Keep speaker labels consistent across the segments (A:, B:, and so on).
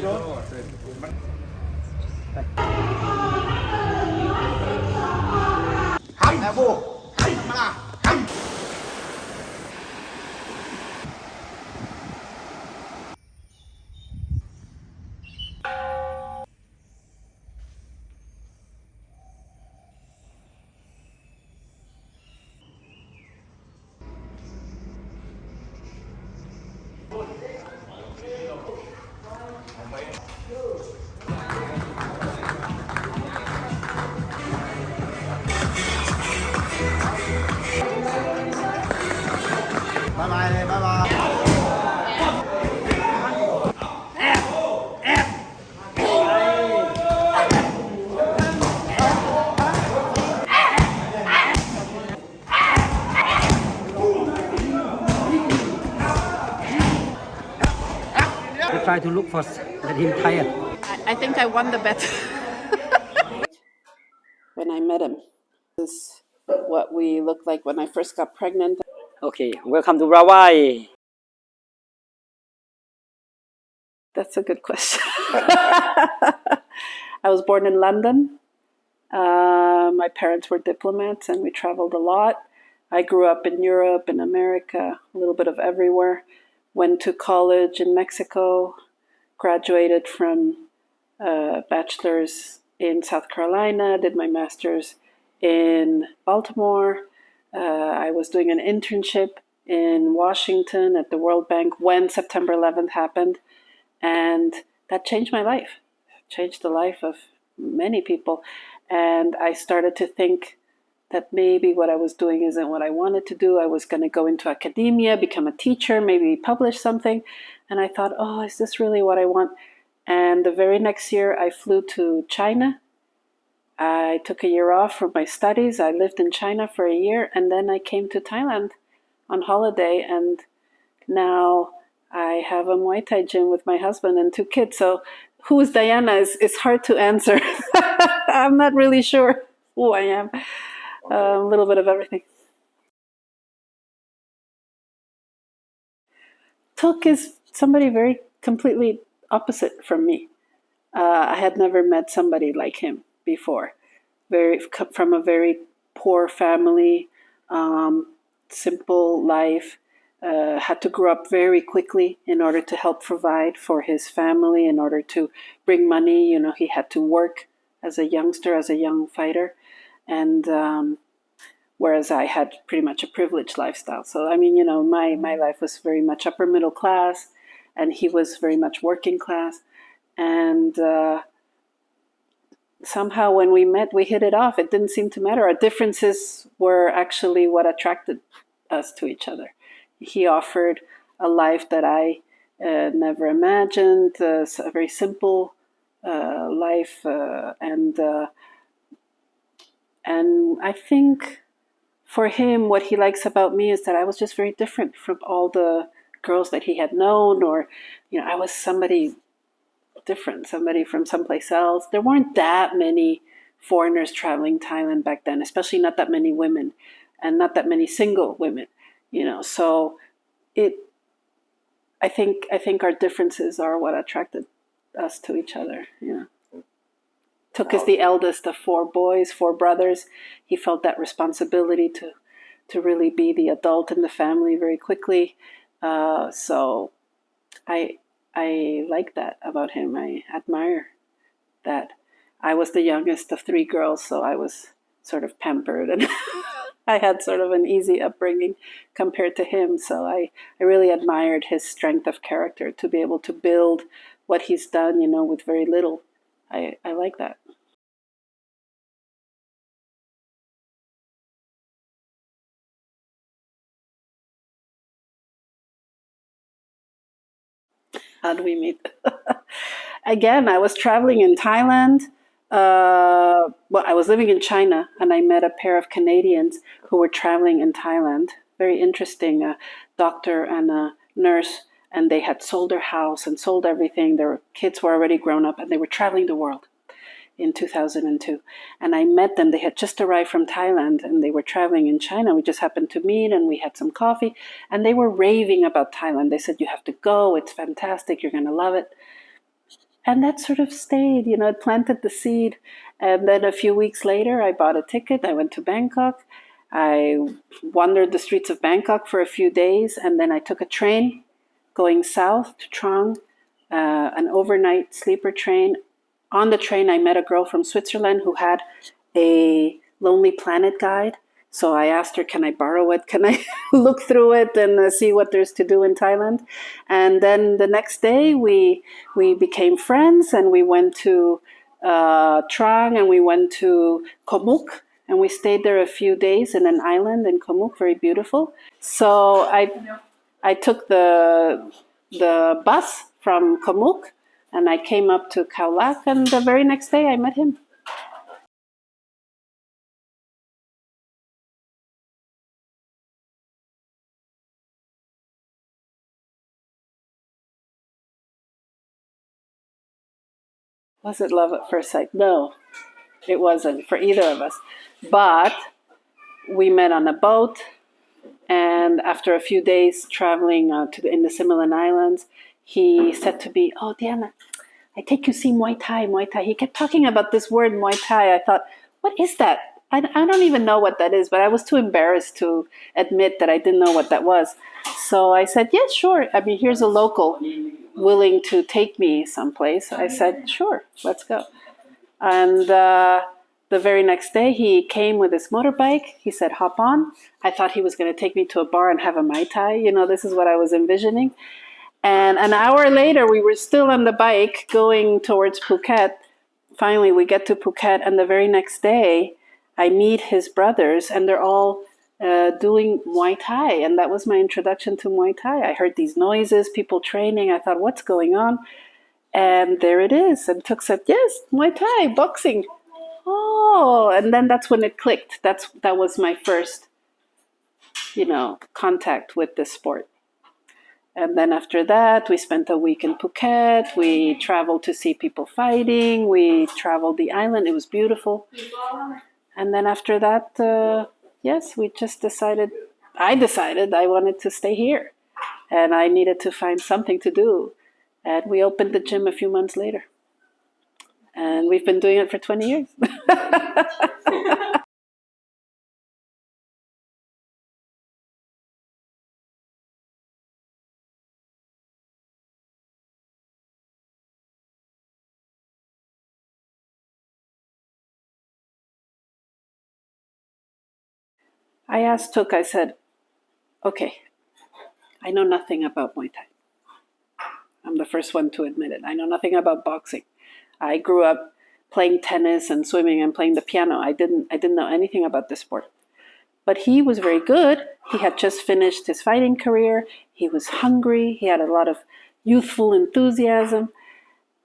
A: I try to look for let him tired.
B: I think I won the bet. When I met him, this is what we looked like when I first got pregnant.
A: Okay, welcome to Rawai.
B: That's a good question. I was born in London. My parents were diplomats and we traveled a lot. I grew up in Europe, in America, a little bit of everywhere. Went to college in Mexico, graduated from bachelor's in South Carolina, did my master's in Baltimore. I was doing an internship in Washington at the World Bank when September 11th happened. And that changed my life, changed the life of many people. And I started to think that maybe what I was doing isn't what I wanted to do. I was going to go into academia, become a teacher, maybe publish something. And I thought, oh, is this really what I want? And the very next year, I flew to China. I took a year off from my studies. I lived in China for a year. And then I came to Thailand on holiday. And now I have a Muay Thai gym with my husband and 2 kids. So who is Diana is hard to answer. I'm not really sure who I am. A little bit of everything. Tuk is somebody very completely opposite from me. I had never met somebody like him before. From a very poor family, simple life. Had to grow up very quickly in order to help provide for his family, in order to bring money. You know, he had to work as a youngster, as a young fighter. And whereas I had pretty much a privileged lifestyle. So, I mean, you know, my life was very much upper middle class, and he was very much working class. And somehow when we met, we hit it off. It didn't seem to matter. Our differences were actually what attracted us to each other. He offered a life that I never imagined, a very simple life. And I think for him, what he likes about me is that I was just very different from all the girls that he had known, or, you know, I was somebody different, somebody from someplace else. There weren't that many foreigners traveling Thailand back then, especially not that many women, and not that many single women, you know. So I think our differences are what attracted us to each other, you know. Tuk is the eldest of 4 boys, 4 brothers. He felt that responsibility to really be the adult in the family very quickly. So I like that about him. I admire that. I was the youngest of 3 girls, so I was sort of pampered, and I had sort of an easy upbringing compared to him. So I really admired his strength of character to be able to build what he's done, you know, with very little. I like that. How do we meet? Again, I was traveling in Thailand. Well, I was living in China, and I met a pair of Canadians who were traveling in Thailand. Very interesting, a doctor and a nurse, and they had sold their house and sold everything. Their kids were already grown up, and they were traveling the world in 2002. And I met them. They had just arrived from Thailand, and they were traveling in China. We just happened to meet, and we had some coffee, and they were raving about Thailand. They said, you have to go. It's fantastic. You're going to love it. And that sort of stayed, it planted the seed. And then a few weeks later, I bought a ticket. I went to Bangkok. I wandered the streets of Bangkok for a few days, and then I took a train going south to Trang, an overnight sleeper train. On the train, I met a girl from Switzerland who had a Lonely Planet guide. So I asked her, can I borrow it? Can I look through it and see what there's to do in Thailand? And then the next day we became friends, and we went to Trang, and we went to Komuk, and we stayed there a few days in an island in Komuk, very beautiful. So I took the bus from Komuk, and I came up to Khao Lak, and the very next day I met him. Was it love at first sight? No, it wasn't for either of us. But we met on a boat, and after a few days traveling in the Similan Islands, he said to me, "Oh, Diana, I take you see Muay Thai, Muay Thai." He kept talking about this word Muay Thai. I thought, what is that? I don't even know what that is, but I was too embarrassed to admit that I didn't know what that was. So I said, yes, sure. I mean, here's a local willing to take me someplace. I said, sure, let's go. And the very next day, he came with his motorbike. He said, hop on. I thought he was going to take me to a bar and have a Muay Thai. This is what I was envisioning. And an hour later, we were still on the bike going towards Phuket. Finally, we get to Phuket, and the very next day, I meet his brothers, and they're all doing Muay Thai. And that was my introduction to Muay Thai. I heard these noises, people training. I thought, what's going on? And there it is. And Tuk said, yes, Muay Thai, boxing. Oh, and then that's when it clicked. That was my first, contact with this sport. And then after that, we spent a week in Phuket. We traveled to see people fighting. We traveled the island. It was beautiful. And then after that, yes, I decided I wanted to stay here. And I needed to find something to do. And we opened the gym a few months later. And we've been doing it for 20 years. I asked Tuk, I said, okay, I know nothing about Muay Thai. I'm the first one to admit it. I know nothing about boxing. I grew up playing tennis and swimming and playing the piano. I didn't know anything about this sport. But he was very good. He had just finished his fighting career. He was hungry. He had a lot of youthful enthusiasm.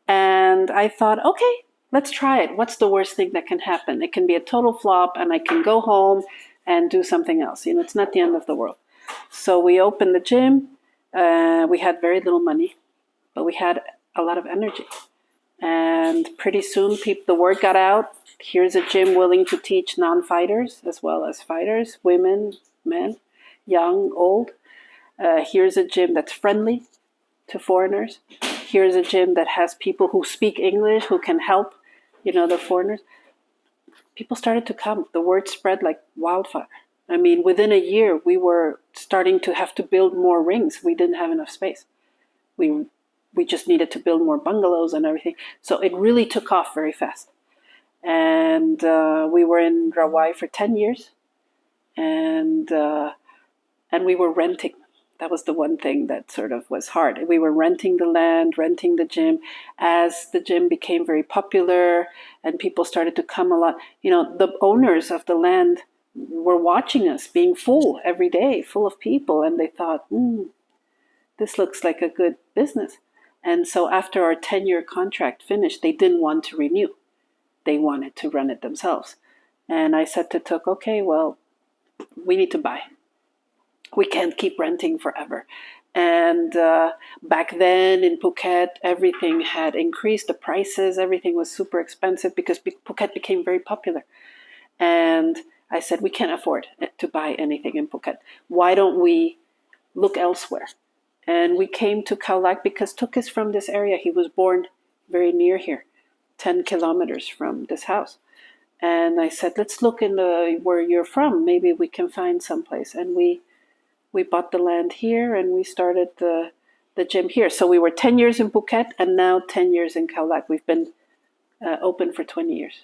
B: And I thought, okay, let's try it. What's the worst thing that can happen? It can be a total flop, and I can go home and do something else. It's not the end of the world. So we opened the gym. We had very little money, but we had a lot of energy. And pretty soon the word got out. Here's a gym willing to teach non-fighters as well as fighters, women, men, young, old. Here's a gym that's friendly to foreigners. Here's a gym that has people who speak English, who can help, the foreigners. People started to come. The word spread like wildfire. I mean, within a year, we were starting to have to build more rings. We didn't have enough space. We just needed to build more bungalows and everything. So it really took off very fast. And we were in Rawai for 10 years. And we were renting. That was the one thing that sort of was hard. We were renting the land, renting the gym. As the gym became very popular and people started to come a lot, the owners of the land were watching us being full every day, full of people. And they thought, this looks like a good business. And so after our 10-year contract finished, they didn't want to renew. They wanted to run it themselves. And I said to Tuk, okay, well, we need to buy. We can't keep renting forever. And back then in Phuket, everything had increased, the prices, everything was super expensive because Phuket became very popular. And I said, we can't afford to buy anything in Phuket. Why don't we look elsewhere? And we came to Khao Lak because Tuk is from this area. He was born very near here, 10 kilometers from this house. And I said, let's look in where you're from. Maybe we can find someplace. And we bought the land here, and we started the gym here. So we were 10 years in Phuket, and now 10 years in Khao Lak. We've been open for 20 years.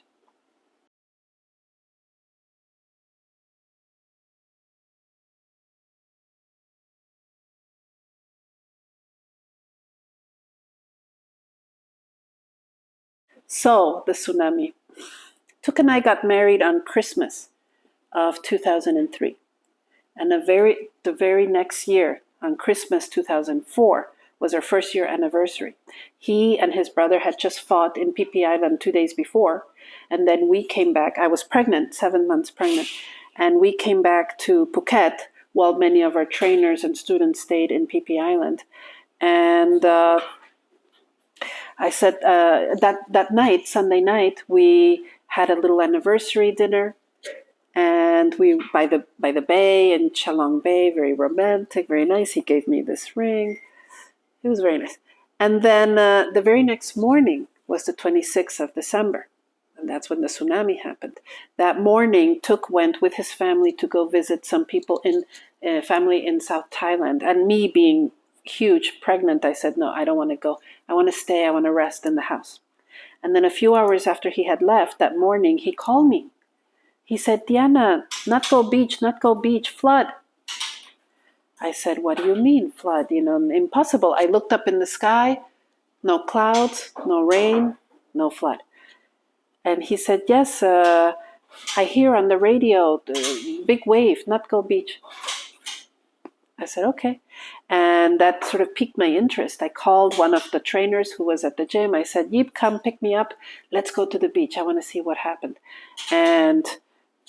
B: So the tsunami. Tuk and I got married on Christmas of 2003. And the very next year, on Christmas 2004, was our first year anniversary. He and his brother had just fought in Phi Phi Island 2 days before. And then we came back. I was pregnant, 7 months pregnant. And we came back to Phuket while many of our trainers and students stayed in Phi Phi Island. And I said that night, Sunday night, we had a little anniversary dinner. And we by the bay in Chalong Bay, very romantic, very nice. He gave me this ring. It was very nice. And then the very next morning was the 26th of December. And that's when the tsunami happened. That morning, Tuk went with his family to go visit some people family in South Thailand. And me being huge, pregnant, I said, no, I don't want to go. I want to stay. I want to rest in the house. And then a few hours after he had left that morning, he called me. He said, Diana, not go beach, flood. I said, what do you mean, flood? Impossible. I looked up in the sky, no clouds, no rain, no flood. And he said, yes, I hear on the radio, big wave, not go beach. I said, okay. And that sort of piqued my interest. I called one of the trainers who was at the gym. I said, Yip, come pick me up. Let's go to the beach. I want to see what happened. And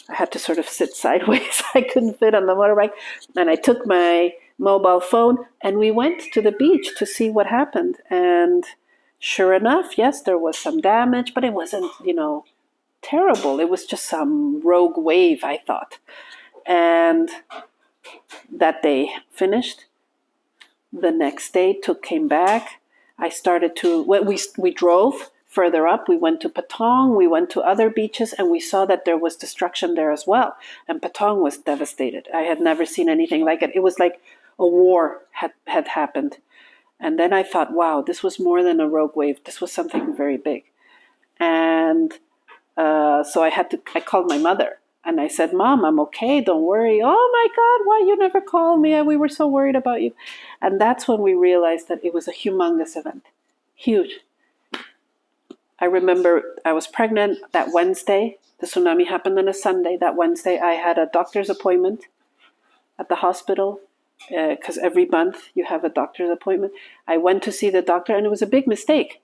B: I had to sort of sit sideways. I couldn't fit on the motorbike. And I took my mobile phone and we went to the beach to see what happened. And sure enough, yes, there was some damage, but it wasn't, terrible. It was just some rogue wave, I thought. And that day finished. The next day, Tuk came back. I started to, we drove further up. We went to Patong, we went to other beaches, and we saw that there was destruction there as well. And Patong was devastated. I had never seen anything like it. It was like a war had happened. And then I thought, wow, this was more than a rogue wave. This was something very big. And so I called my mother. And I said, Mom, I'm okay. Don't worry. Oh, my God, why you never called me? We were so worried about you. And that's when we realized that it was a humongous event. Huge. I remember I was pregnant that Wednesday. The tsunami happened on a Sunday. That Wednesday, I had a doctor's appointment at the hospital because every month you have a doctor's appointment. I went to see the doctor, and it was a big mistake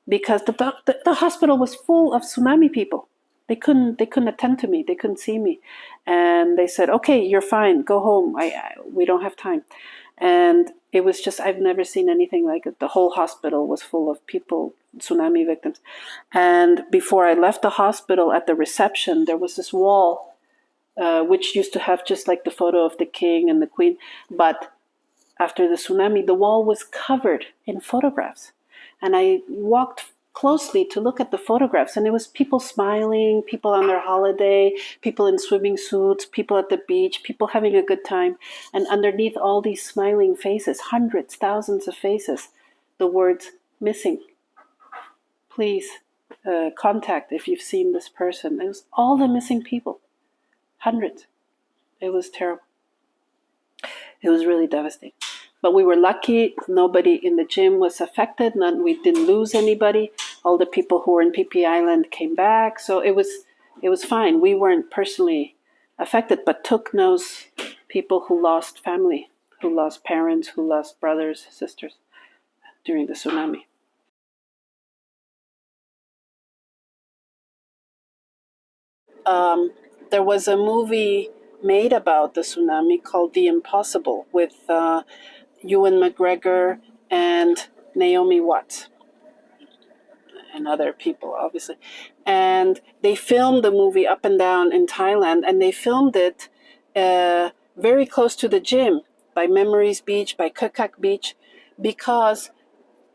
B: because the hospital was full of tsunami people. They couldn't attend to me. They couldn't see me. And they said, okay, you're fine. Go home. We don't have time. And it was just, I've never seen anything like it. The whole hospital was full of people, tsunami victims. And before I left the hospital, at the reception, there was this wall, which used to have just like the photo of the king and the queen. But after the tsunami, the wall was covered in photographs. And I walked closely to look at the photographs, and it was people smiling, people on their holiday, people in swimming suits, people at the beach, people having a good time. And underneath all these smiling faces, hundreds, thousands of faces, the words missing. Please contact if you've seen this person. It was all the missing people, hundreds. It was terrible. It was really devastating. But we were lucky. Nobody in the gym was affected. We didn't lose anybody. All the people who were in Phi Phi Island came back. So it was fine. We weren't personally affected, but Tuk knows people who lost family, who lost parents, who lost brothers, sisters during the tsunami. There was a movie made about the tsunami called The Impossible with Ewan McGregor and Naomi Watts and other people, obviously. And they filmed the movie up and down in Thailand, and they filmed it very close to the gym, by Memories Beach, by Kukak Beach, because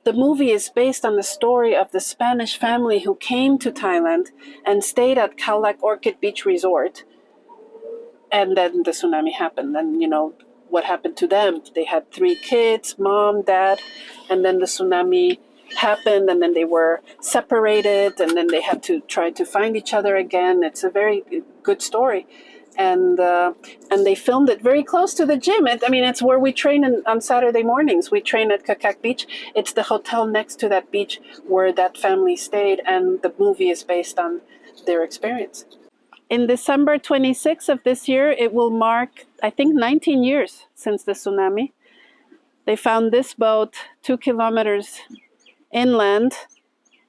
B: The movie is based on the story of the Spanish family who came to Thailand and stayed at Khao Lak Orchid Beach Resort. And then the tsunami happened. And, what happened to them? They had 3 kids, mom, dad, and then the tsunami happened, and then they were separated, and then they had to try to find each other again. It's a very good story. And they filmed it very close to the gym. It's where we train on Saturday mornings. We train at Kakak Beach. It's the hotel next to that beach where that family stayed, and the movie is based on their experience. In December 26th of this year, it will mark, I think, 19 years since the tsunami. They found this boat 2 kilometers inland,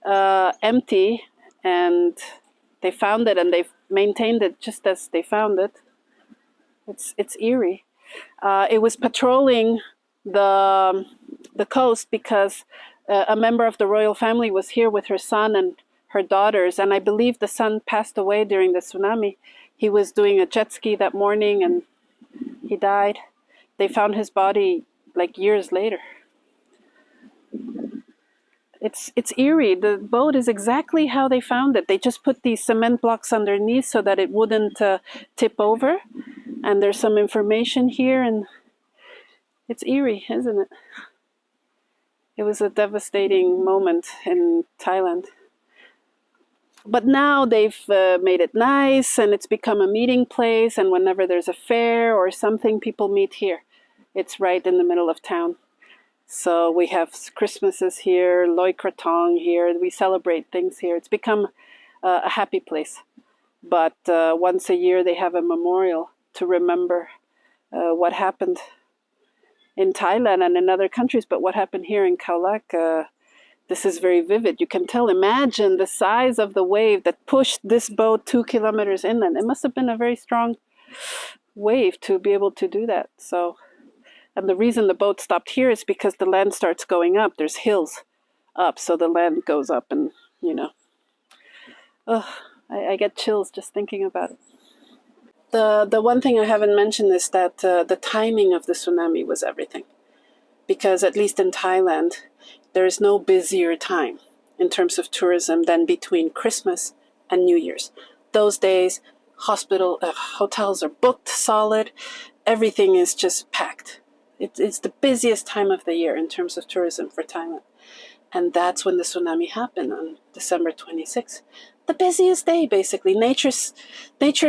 B: empty, and they found it and they've maintained it just as they found it. It's eerie. It was patrolling the coast because a member of the royal family was here with her son and her daughters, and I believe the son passed away during the tsunami. He was doing a jet ski that morning and he died. They found his body like years later. It's eerie. The boat is exactly how they found it. They just put these cement blocks underneath so that it wouldn't tip over. And there's some information here, and it's eerie, isn't it? It was a devastating moment in Thailand. But now they've made it nice, and it's become a meeting place, and whenever there's a fair or something, people meet here. It's right in the middle of town. So we have Christmases here, Loi Krathong here, we celebrate things here. It's become a happy place. But once a year they have a memorial to remember what happened in Thailand and in other countries, but what happened here in Khao Lak. This is very vivid. You can tell, imagine the size of the wave that pushed this boat 2 kilometers inland. It must have been a very strong wave to be able to do that. So, and the reason the boat stopped here is because the land starts going up. There's hills up, so the land goes up, and I get chills just thinking about it. The one thing I haven't mentioned is that the timing of the tsunami was everything. Because at least in Thailand, there is no busier time in terms of tourism than between Christmas and New Year's. Those days, hotels are booked solid. Everything is just packed. It's the busiest time of the year in terms of tourism for Thailand. And that's when the tsunami happened on December 26th. The busiest day, basically. Nature's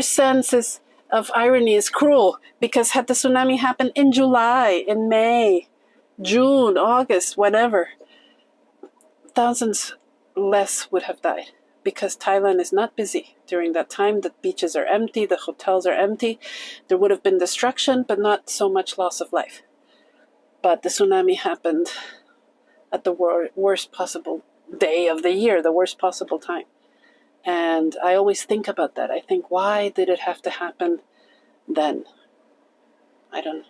B: sense of irony is cruel, because had the tsunami happened in July, in May, June, August, whenever, thousands less would have died, because Thailand is not busy during that time. The beaches are empty, the hotels are empty. There would have been destruction, but not so much loss of life. But the tsunami happened at the worst possible day of the year, the worst possible time. And I always think about that. I think, why did it have to happen then? I don't know.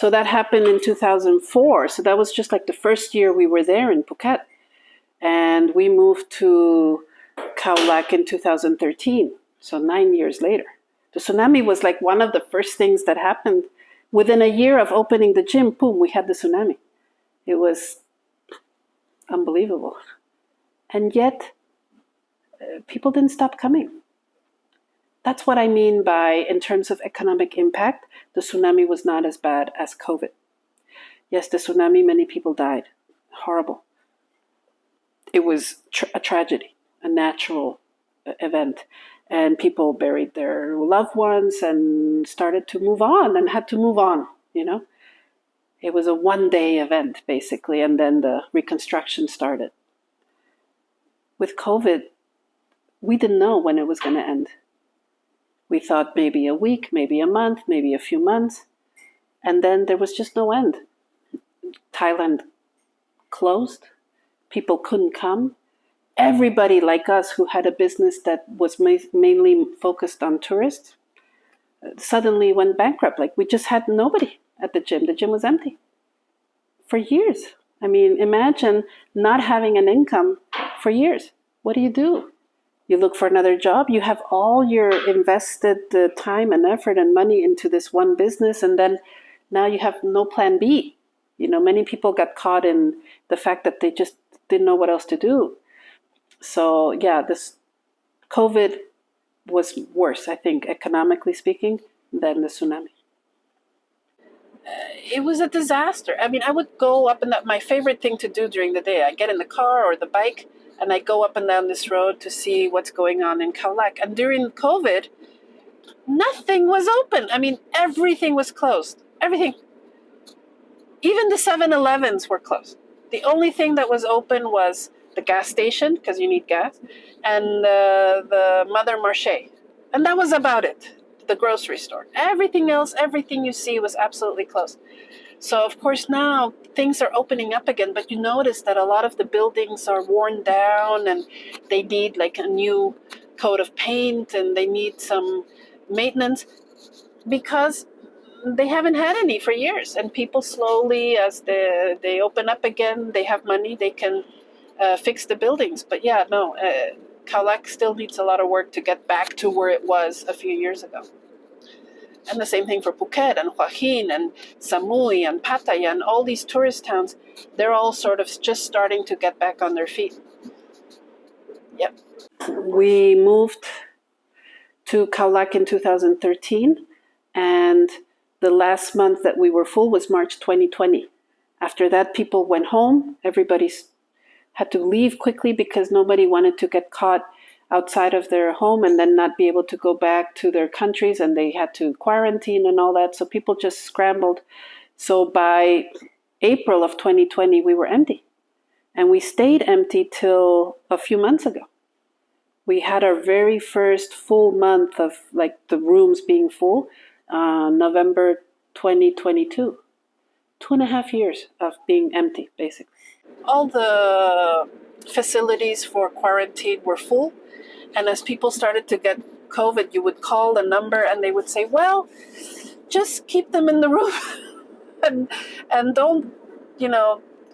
B: So that happened in 2004. So that was just like the first year we were there in Phuket. And we moved to Khao Lak in 2013. So 9 years later. The tsunami was like one of the first things that happened. Within a year of opening the gym, boom, we had the tsunami. It was unbelievable. And yet, people didn't stop coming. That's what I mean by, in terms of economic impact, the tsunami was not as bad as COVID. Yes, the tsunami, many people died. Horrible. It was a tragedy, a natural event. And people buried their loved ones and started to move on and had to move on, It was a one-day event, basically, and then the reconstruction started. With COVID, we didn't know when it was going to end. We thought maybe a week, maybe a month, maybe a few months, and then there was just no end. Thailand closed. People couldn't come. Everybody like us who had a business that was mainly focused on tourists suddenly went bankrupt. Like we just had nobody at the gym. The gym was empty for years. I mean, imagine not having an income for years. What do? You look for another job. You have all your invested time and effort and money into this one business, and then now you have no plan B. Many people got caught in the fact that they just didn't know what else to do. So yeah, this COVID was worse, I think, economically speaking, than the tsunami. It was a disaster. I mean, I would go up and down. My favorite thing to do during the day, I get in the car or the bike and I go up and down this road to see what's going on in Khao Lak. And during COVID, nothing was open. I mean, everything was closed. Everything. Even the 7-Elevens were closed. The only thing that was open was the gas station, because you need gas, and the Mother Marché. And that was about it, the grocery store. Everything else, everything you see was absolutely closed. So, of course, now things are opening up again, but you notice that a lot of the buildings are worn down and they need like a new coat of paint and they need some maintenance because they haven't had any for years. And people slowly, as they open up again, they have money, they can fix the buildings. But yeah, no, Khao Lak still needs a lot of work to get back to where it was a few years ago. And the same thing for Phuket and Hua Hin and Samui and Pattaya and all these tourist towns. They're all sort of just starting to get back on their feet. Yep. We moved to Khao Lak in 2013, and the last month that we were full was March 2020. After that, people went home. Everybody had to leave quickly because nobody wanted to get caught outside of their home and then not be able to go back to their countries, and they had to quarantine and all that. So people just scrambled. So by April of 2020, we were empty. And we stayed empty till a few months ago. We had our very first full month of like the rooms being full, November 2022. 2.5 years of being empty, basically. All the facilities for quarantine were full. And as people started to get COVID, you would call a number and they would say, well, just keep them in the room and don't,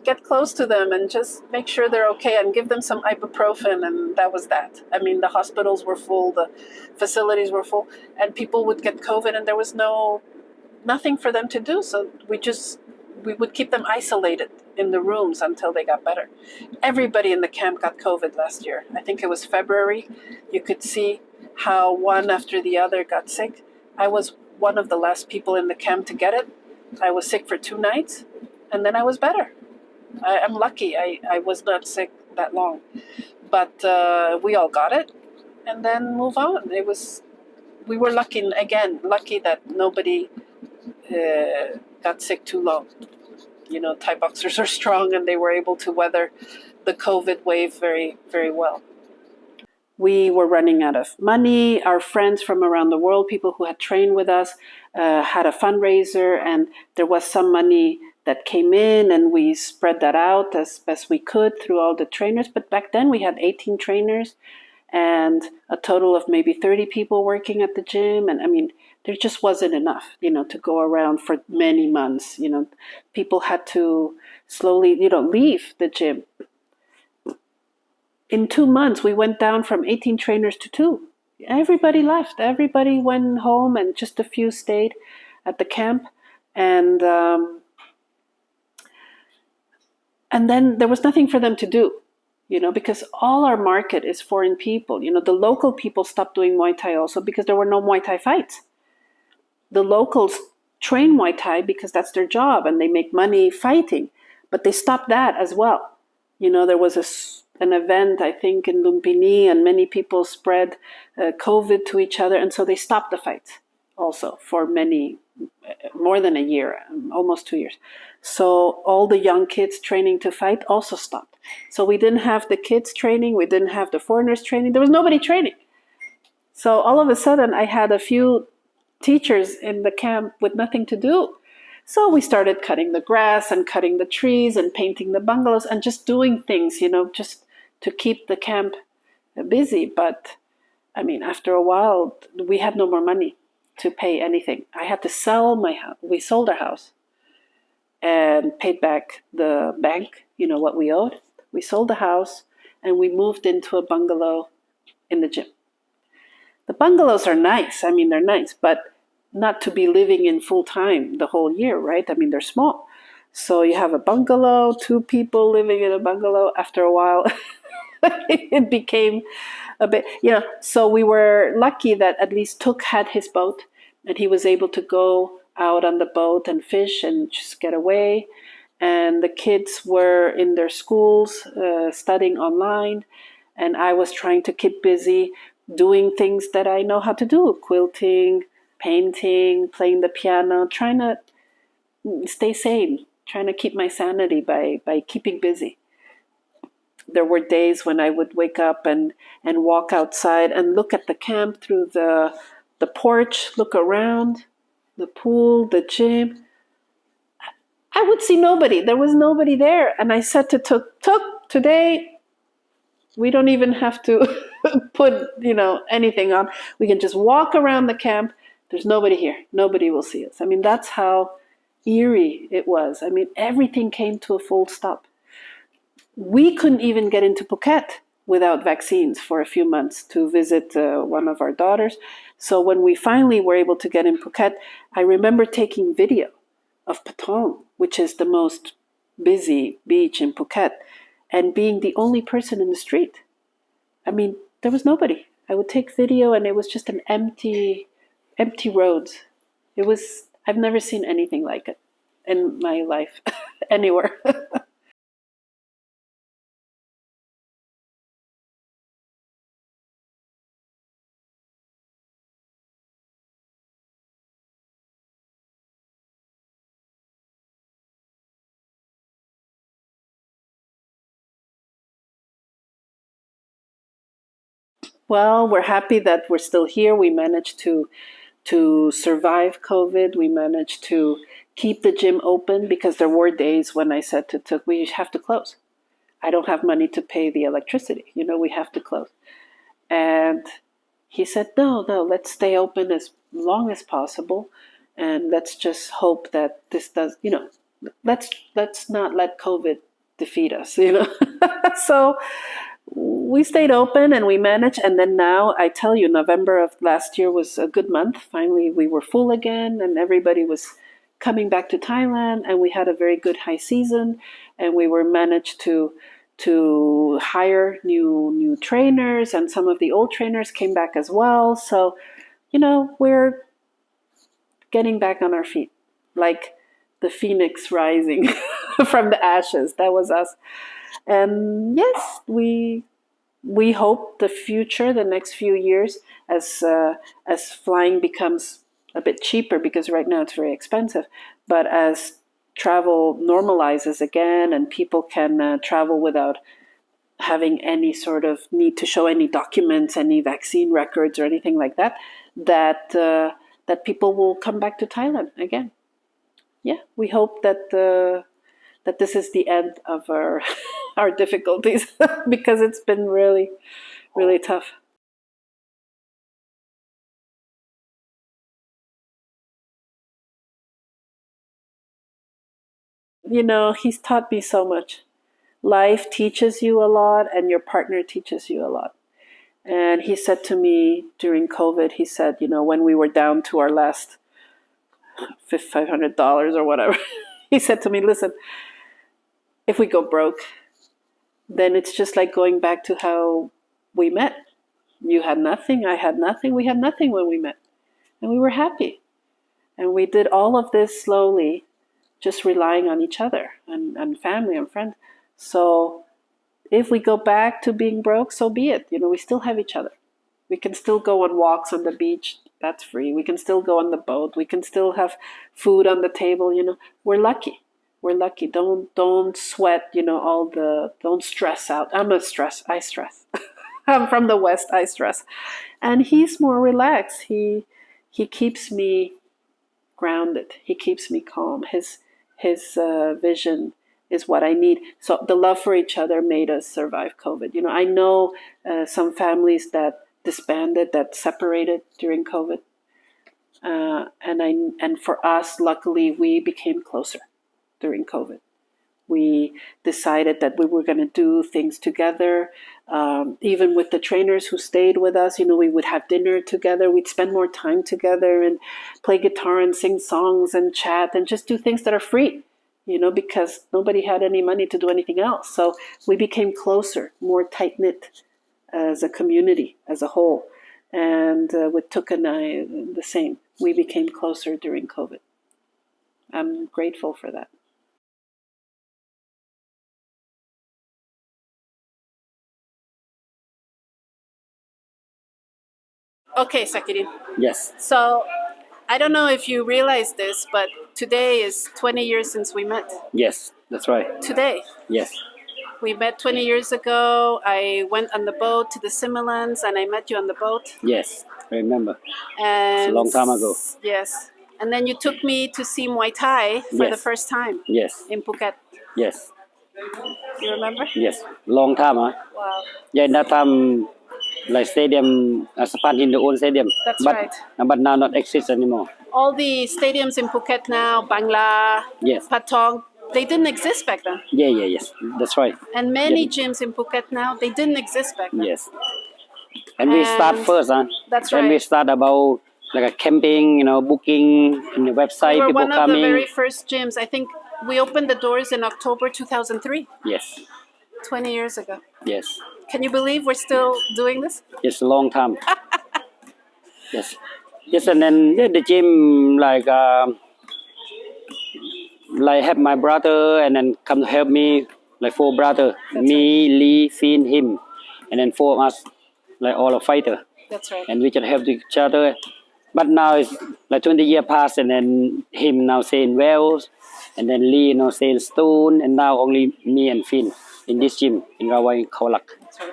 B: get close to them and just make sure they're okay and give them some ibuprofen. And that was that. I mean, the hospitals were full, the facilities were full, and people would get COVID and there was nothing for them to do. So we would keep them isolated in the rooms until they got better. Everybody in the camp got COVID last year. I think it was February. You could see how one after the other got sick. I was one of the last people in the camp to get it. I was sick for 2 nights, and then I was better. I'm lucky I was not sick that long. But we all got it, and then move on. We were lucky that nobody got sick too long. Thai boxers are strong and they were able to weather the COVID wave very, very well. We were running out of money. Our friends from around the world, people who had trained with us, had a fundraiser, and there was some money that came in, and we spread that out as best we could through all the trainers. But back then we had 18 trainers and a total of maybe 30 people working at the gym. And I mean, there just wasn't enough, to go around for many months. People had to slowly, leave the gym. In 2 months, we went down from 18 trainers to 2. Everybody left. Everybody went home, and just a few stayed at the camp. And then there was nothing for them to do, because all our market is foreign people. The local people stopped doing Muay Thai also because there were no Muay Thai fights. The locals train Muay Thai because that's their job and they make money fighting, but they stopped that as well. There was an event, I think, in Lumpini, and many people spread COVID to each other, and so they stopped the fights also for more than a year, almost 2 years. So all the young kids training to fight also stopped. So we didn't have the kids training, we didn't have the foreigners training, there was nobody training. So all of a sudden I had a few teachers in the camp with nothing to do. So we started cutting the grass and cutting the trees and painting the bungalows and just doing things, just to keep the camp busy. But I mean, after a while, we had no more money to pay anything. I had to sell my house. We sold our house and paid back the bank, what we owed. We sold the house and we moved into a bungalow in the gym. The bungalows are nice. I mean, they're nice, but not to be living in full time the whole year, right? I mean, they're small. So you have a bungalow, 2 people living in a bungalow. After a while, it became a bit, so we were lucky that at least Tuk had his boat and he was able to go out on the boat and fish and just get away. And the kids were in their schools studying online. And I was trying to keep busy doing things that I know how to do, quilting, painting, playing the piano, trying to stay sane, trying to keep my sanity by keeping busy. There were days when I would wake up and walk outside and look at the camp through the porch, look around, the pool, the gym. I would see nobody. There was nobody there. And I said to Tuk, today we don't even have to put, anything on. We can just walk around the camp. There's nobody here. Nobody will see us. I mean, that's how eerie it was. I mean, everything came to a full stop. We couldn't even get into Phuket without vaccines for a few months to visit one of our daughters. So when we finally were able to get in Phuket, I remember taking video of Patong, which is the most busy beach in Phuket, and being the only person in the street. I mean, there was nobody. I would take video and it was just an empty roads. I've never seen anything like it in my life anywhere. Well, we're happy that we're still here. We managed to survive COVID. We managed to keep the gym open because there were days when I said to Tuk, we have to close. I don't have money to pay the electricity. We have to close. And he said, no, let's stay open as long as possible. And let's just hope that this does, let's not let COVID defeat us, So we stayed open and we managed. And then now, I tell you, November of last year was a good month. Finally, we were full again and everybody was coming back to Thailand, and we had a very good high season, and we were managed to hire new trainers, and some of the old trainers came back as well. So, we're getting back on our feet, like the phoenix rising from the ashes. That was us. And yes, we hope the future, the next few years, as flying becomes a bit cheaper, because right now it's very expensive, but as travel normalizes again and people can travel without having any sort of need to show any documents, any vaccine records or anything like that, that people will come back to Thailand again. Yeah, we hope that this is the end of our our difficulties because it's been really, really tough. He's taught me so much. Life teaches you a lot, and your partner teaches you a lot. And he said to me during COVID, he said, when we were down to our last $500 or whatever, he said to me, listen, if we go broke, then it's just like going back to how we met. You had nothing, I had nothing, we had nothing when we met. And we were happy. And we did all of this slowly, just relying on each other and family and friends. So if we go back to being broke, so be it. We still have each other. We can still go on walks on the beach. That's free. We can still go on the boat. We can still have food on the table. We're lucky. We're lucky. Don't sweat. Don't stress out. I stress. I'm from the West. I stress. And he's more relaxed. He keeps me grounded. He keeps me calm. His vision is what I need. So the love for each other made us survive COVID. You know, I know some families that disbanded, that separated during COVID, and for us, luckily, we became closer during COVID. We decided that we were going to do things together. Even with the trainers who stayed with us, you know, we would have dinner together. We'd spend more time together and play guitar and sing songs and chat and just do things that are free, you know, because nobody had any money to do anything else. So we became closer, more tight-knit as a community, as a whole. And with Tuk and I, the same. We became closer during COVID. I'm grateful for that. Okay, Sakirin.
A: Yes.
B: So I don't know if you realize this, but today is 20 years since we met.
A: Yes, that's right.
B: Today.
A: Yes.
B: We met 20 years ago. I went on the boat to the Similans and I met you on the boat.
A: Yes, I remember.
B: And
A: It's a long time ago.
B: Yes. And then you took me to see Muay Thai for the first time.
A: Yes.
B: In Phuket.
A: Yes.
B: You remember?
A: Yes. Long time, huh?
B: Wow.
A: Yeah, in that time, like stadium, Sapan in the old stadium.
B: That's
A: but,
B: right.
A: But now not exist anymore.
B: All the stadiums in Phuket now, Bangla,
A: Yes.
B: Patong, they didn't exist back then.
A: Yeah, yes. That's right.
B: And many gyms in Phuket now, they didn't exist back then.
A: Yes. And we start first, huh?
B: That's
A: right. And we start about like a camping, you know, booking in the website,
B: we were
A: people
B: one
A: coming.
B: of the very first gyms. I think we opened the doors in October 2003.
A: Yes.
B: 20 years ago.
A: Yes.
B: Can you believe we're still doing this?
A: It's a long time. Yes. Yes, and then the gym like have my brother and then come to help me, like 4 brothers. Me, right. Lee, Finn, him. And then 4 of us, like all a fighter.
B: That's right.
A: And we can help each other. But now it's like 20 years passed and then him now stay in Wales. And then Lee now stay in Stone. And now only me and Finn in this gym in Rawai Muay Thai.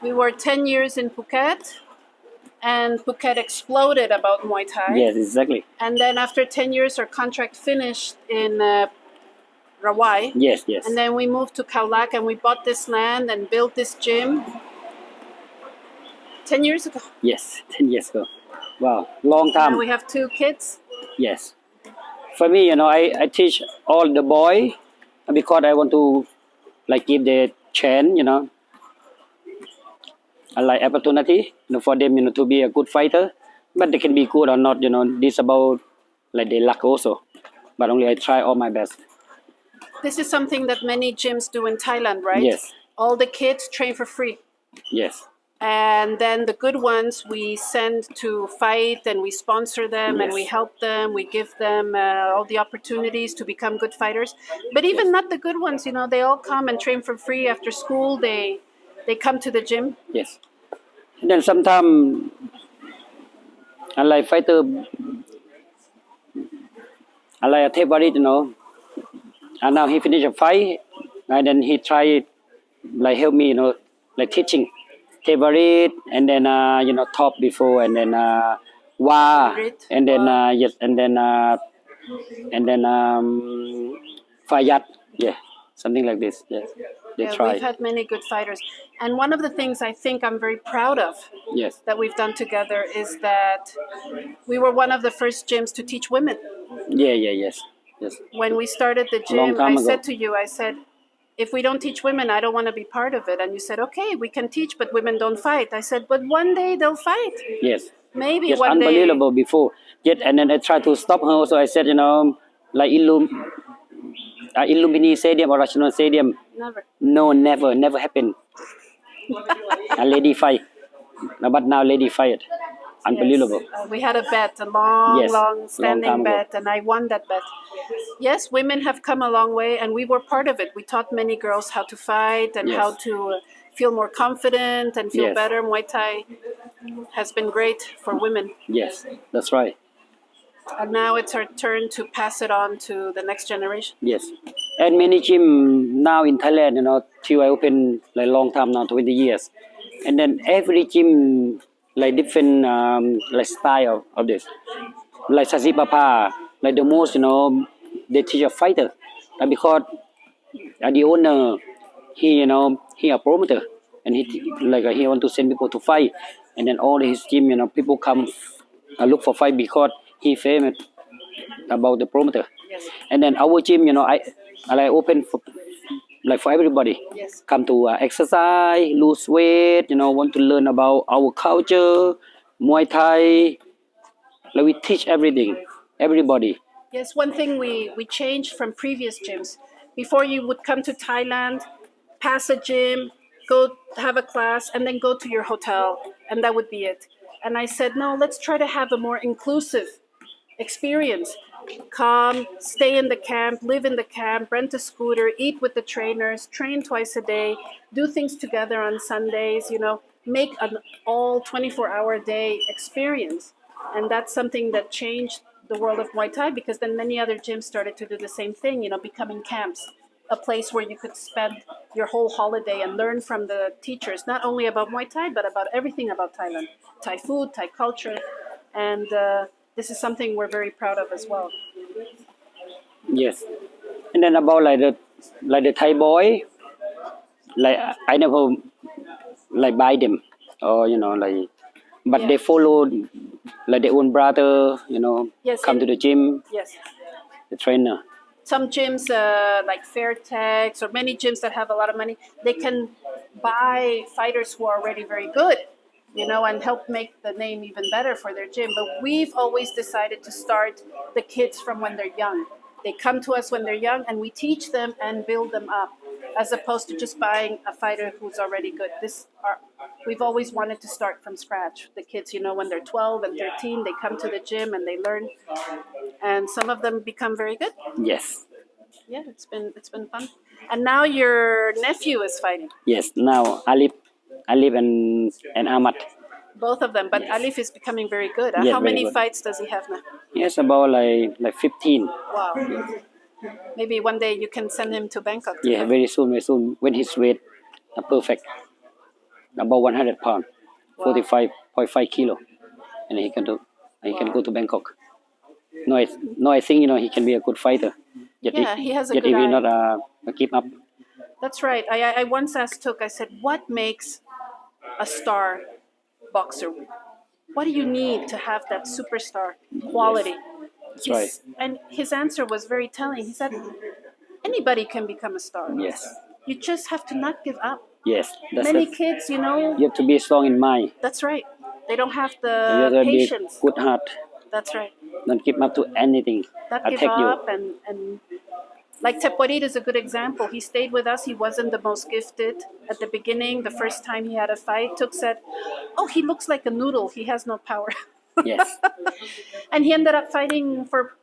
B: We were 10 years in Phuket. And Phuket exploded about Muay Thai.
A: Yes, exactly.
B: And then after 10 years, our contract finished in Rawai.
A: Yes, yes.
B: And then we moved to Khao Lak and we bought this land and built this gym 10 years ago.
A: Yes, 10 years ago. Wow, long time.
B: And we have 2 kids.
A: Yes. For me, you know, I teach all the boy because I want to like give the chance, you know. I like opportunity, you know, for them, you know, to be a good fighter. But they can be good or not, you know. This about like their luck also. But only I try all my best.
B: This is something that many gyms do in Thailand, right?
A: Yes.
B: All the kids train for free.
A: Yes.
B: And then the good ones we send to fight and we sponsor them and we help them. We give them all the opportunities to become good fighters. But even not the good ones, you know, they all come and train for free after school. They come to the gym.
A: Yes. And then sometimes, unlike fighter, unlike a favorite, you know, and now he finished a fight, and then he tried, like help me, you know, like teaching favorite, and then you know, top before, and then wa, and then yes, and then fayat, yeah, something like this. Yes, they try.
B: We've had many good fighters, and one of the things I think I'm very proud of.
A: Yes.
B: That we've done together is that we were one of the first gyms to teach women.
A: Yeah, yes.
B: When we started the gym, I said to you, I said, if we don't teach women, I don't want to be part of it. And you said, okay, we can teach, but women don't fight. I said, but one day they'll fight.
A: Yes.
B: Maybe
A: yes,
B: one day.
A: Unbelievable before. Yet, and then I tried to stop her also. I said, you know, like Illumini Stadium or Rational Stadium.
B: Never.
A: No, never happened. A lady fight. But now lady fight. Unbelievable.
B: Yes. We had a bet, a long standing bet, and I won that bet. Yes, women have come a long way, and we were part of it. We taught many girls how to fight and how to feel more confident and feel better. Muay Thai has been great for women.
A: Yes, that's right.
B: And now it's our turn to pass it on to the next generation.
A: Yes. And many gym now in Thailand, you know, till I open like long time now, 20 years. And then every gym like different like style of this. Like Sasipapa, like the most, they teach a fighter, because the owner, he a promoter, and he want to send people to fight, and then all his team, people come look for fight because he famous about the promoter.
B: Yes.
A: And then our gym, I open for for everybody.
B: Yes.
A: Come to exercise, lose weight, want to learn about our culture, Muay Thai. Like we teach everything, everybody.
B: Yes, one thing we changed from previous gyms. Before you would come to Thailand, pass a gym, go have a class, and then go to your hotel, and that would be it. And I said, no, let's try to have a more inclusive experience. Come, stay in the camp, live in the camp, rent a scooter, eat with the trainers, train twice a day, do things together on Sundays, make an all 24-hour day experience. And that's something that changed the world of Muay Thai, because then many other gyms started to do the same thing, becoming camps, a place where you could spend your whole holiday and learn from the teachers, not only about Muay Thai, but about everything about Thailand, Thai food, Thai culture. And this is something we're very proud of as well.
A: Yes. And then about the Thai boy, I never buy them, or but
B: Yeah.
A: they follow their own brother,
B: Yes,
A: come to the gym,
B: Yes.
A: the trainer.
B: Some gyms like Fairtex, or many gyms that have a lot of money, they can buy fighters who are already very good, and help make the name even better for their gym. But we've always decided to start the kids from when they're young. They come to us when they're young, and we teach them and build them up, as opposed to just buying a fighter who's already good. We've always wanted to start from scratch. The kids, when they're 12 and 13, they come to the gym and they learn, and some of them become very good.
A: Yes.
B: Yeah, it's been fun. And now your nephew is fighting.
A: Yes. Now Alip and Ahmad.
B: Both of them, but Alif is becoming very good.
A: Yes,
B: How
A: very
B: many
A: good.
B: fights does he have now?
A: Yes, about 15.
B: Wow. Maybe one day you can send him to Bangkok.
A: Yeah, very soon, when his weight perfect, about 100 pounds, 45.5 kilo, and he can go to Bangkok. No, I think he can be a good fighter.
B: Yeah, he has a
A: yet
B: good
A: he will
B: eye.
A: not keep up.
B: That's right. I once asked Took, I said, what makes a star boxer? What do you need to have that superstar quality?
A: That's right.
B: And his answer was very telling. He said, anybody can become a star.
A: Yes.
B: You just have to not give up.
A: Yes. That's
B: Many
A: it.
B: kids,
A: You have to be strong in mind.
B: that's right. They don't have
A: You have
B: the
A: to be
B: patience.
A: good heart.
B: That's right.
A: Don't give up to anything.
B: Not give
A: Attack you.
B: up, and like Teporit is a good example. He stayed with us. He wasn't the most gifted at the beginning. The first time he had a fight, Took said, "Oh, he looks like a noodle. He has no power."
A: Yes.
B: And he ended up fighting for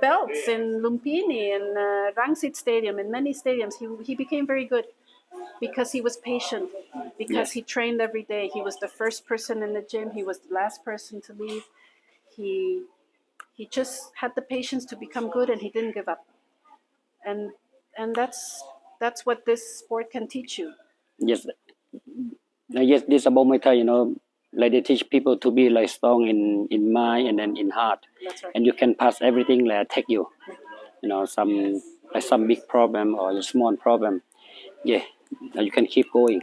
B: belts in Lumpini and Rangsit Stadium and many stadiums. He became very good because he was patient, because
A: Yes.
B: he trained every day. He was the first person in the gym. He was the last person to leave. He just had the patience to become good, and he didn't give up. And that's what this sport can teach you.
A: Yes. Yes. This about Muay Thai. They teach people to be strong in mind and then in heart,
B: That's right.
A: and you can pass everything attack you. Some big problem or a small problem. Yeah. You can keep going.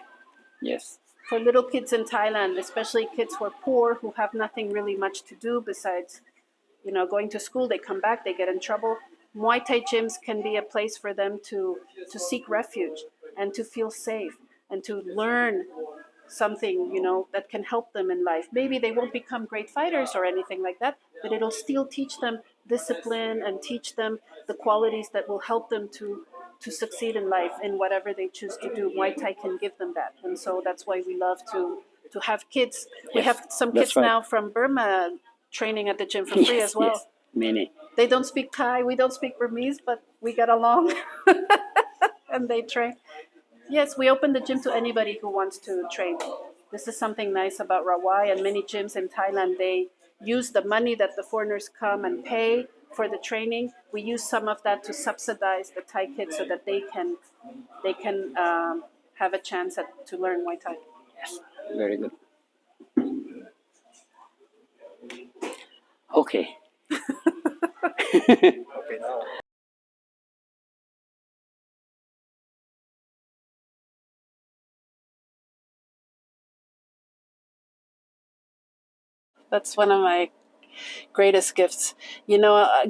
A: Yes.
B: For little kids in Thailand, especially kids who are poor, who have nothing really much to do besides, going to school, they come back, they get in trouble. Muay Thai gyms can be a place for them to seek refuge and to feel safe and to learn something, that can help them in life. Maybe they won't become great fighters or anything like that, but it'll still teach them discipline and teach them the qualities that will help them to succeed in life in whatever they choose to do. Muay Thai can give them that. And so that's why we love to have kids. We
A: Yes,
B: have some
A: that's
B: kids
A: right.
B: now from Burma training at the gym for free as well.
A: Yes. Many.
B: They don't speak Thai, we don't speak Burmese, but we get along and they train. Yes, we open the gym to anybody who wants to train. This is something nice about Rawai, and many gyms in Thailand, they use the money that the foreigners come and pay for the training. We use some of that to subsidize the Thai kids so that they can have a chance to learn Muay Thai.
A: Yes. Very good. Okay.
C: Okay, now.
B: That's one of my greatest gifts.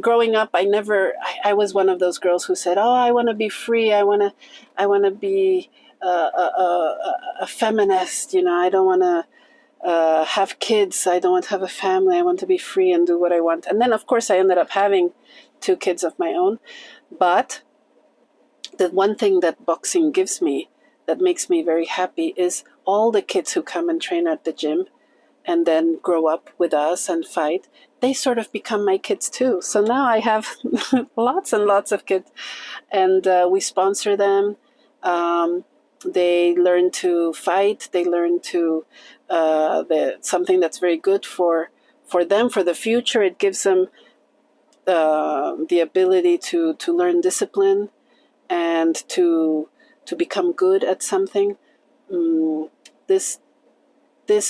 B: Growing up, I was one of those girls who said, "Oh, I want to be free. I want to be a feminist. I don't want to have kids. I don't want to have a family. I want to be free and do what I want." And then, of course, I ended up having 2 kids of my own. But the one thing that boxing gives me that makes me very happy is all the kids who come and train at the gym and then grow up with us and fight, they sort of become my kids too. So now I have lots and lots of kids, and we sponsor them. They learn to fight. They learn to something that's very good for them for the future. It gives them the ability to learn discipline and to become good at something. This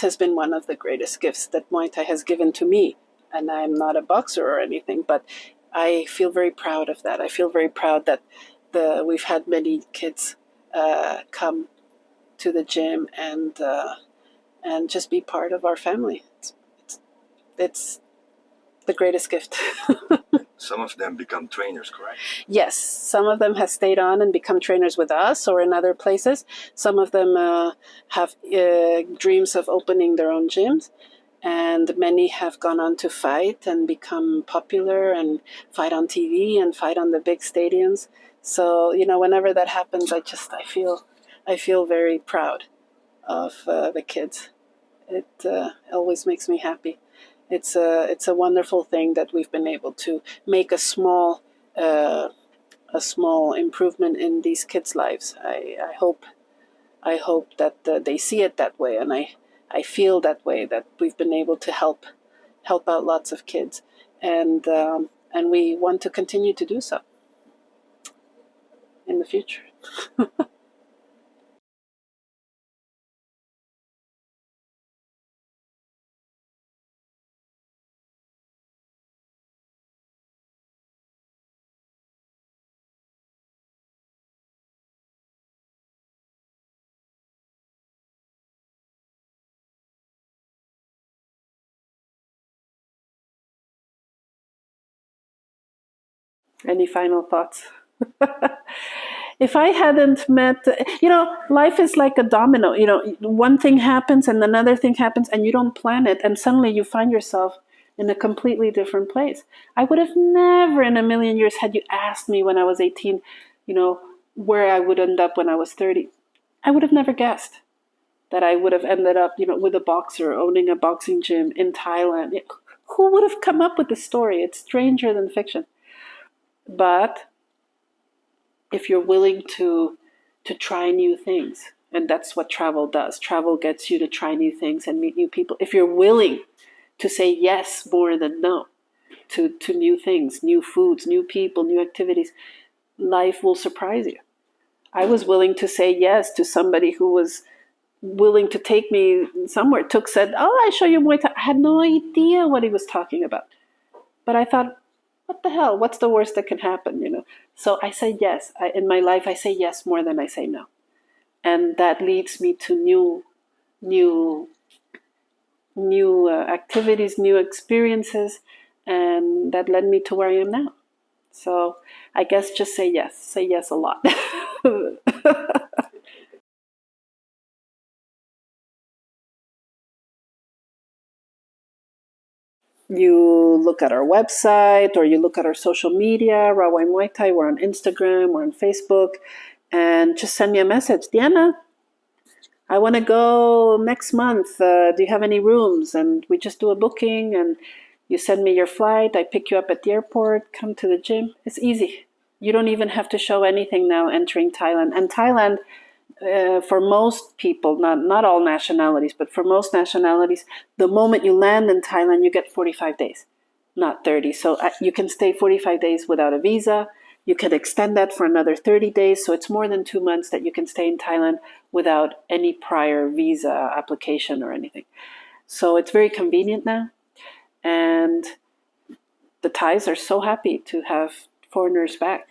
B: has been one of the greatest gifts that Muay Thai has given to me. And I'm not a boxer or anything, but I feel very proud of that. I feel very proud that we've had many kids come to the gym and just be part of our family. It's the greatest gift.
C: Some of them become trainers, correct?
B: Yes, some of them have stayed on and become trainers with us or in other places. Some of them have dreams of opening their own gyms, and many have gone on to fight and become popular and fight on TV and fight on the big stadiums. So whenever that happens, I feel very proud of the kids. It always makes me happy. It's a wonderful thing that we've been able to make a small improvement in these kids' lives. I hope that they see it that way, and I feel that way, that we've been able to help out lots of kids, and we want to continue to do so in the future. Any final thoughts? If I hadn't met, life is like a domino. One thing happens and another thing happens, and you don't plan it, and suddenly you find yourself in a completely different place. I would have never in a million years, had you asked me when I was 18, where I would end up when I was 30. I would have never guessed that I would have ended up, with a boxer, owning a boxing gym in Thailand. Who would have come up with this story? It's stranger than fiction. But if you're willing to try new things, and that's what travel does. Travel gets you to try new things and meet new people. If you're willing to say yes more than no to new things, new foods, new people, new activities, life will surprise you. I was willing to say yes to somebody who was willing to take me somewhere. Said, "Oh, I show you Muay Thai." I had no idea what he was talking about. But I thought, what the hell? What's the worst that can happen? So I say yes. In my life, I say yes more than I say no. And that leads me to new activities, new experiences, and that led me to where I am now. So I guess just say yes a lot. You look at our website or you look at our social media, Rawai Muay Thai. We're on Instagram, we're on Facebook, and just send me a message. Diana, I want to go next month. Do you have any rooms? And we just do a booking, and you send me your flight. I pick you up at the airport, come to the gym. It's easy. You don't even have to show anything now entering Thailand. And Thailand, for most people, not all nationalities, but for most nationalities, the moment you land in Thailand, you get 45 days, not 30. So you can stay 45 days without a visa. You can extend that for another 30 days. So it's more than 2 months that you can stay in Thailand without any prior visa application or anything. So it's very convenient now. And the Thais are so happy to have foreigners back.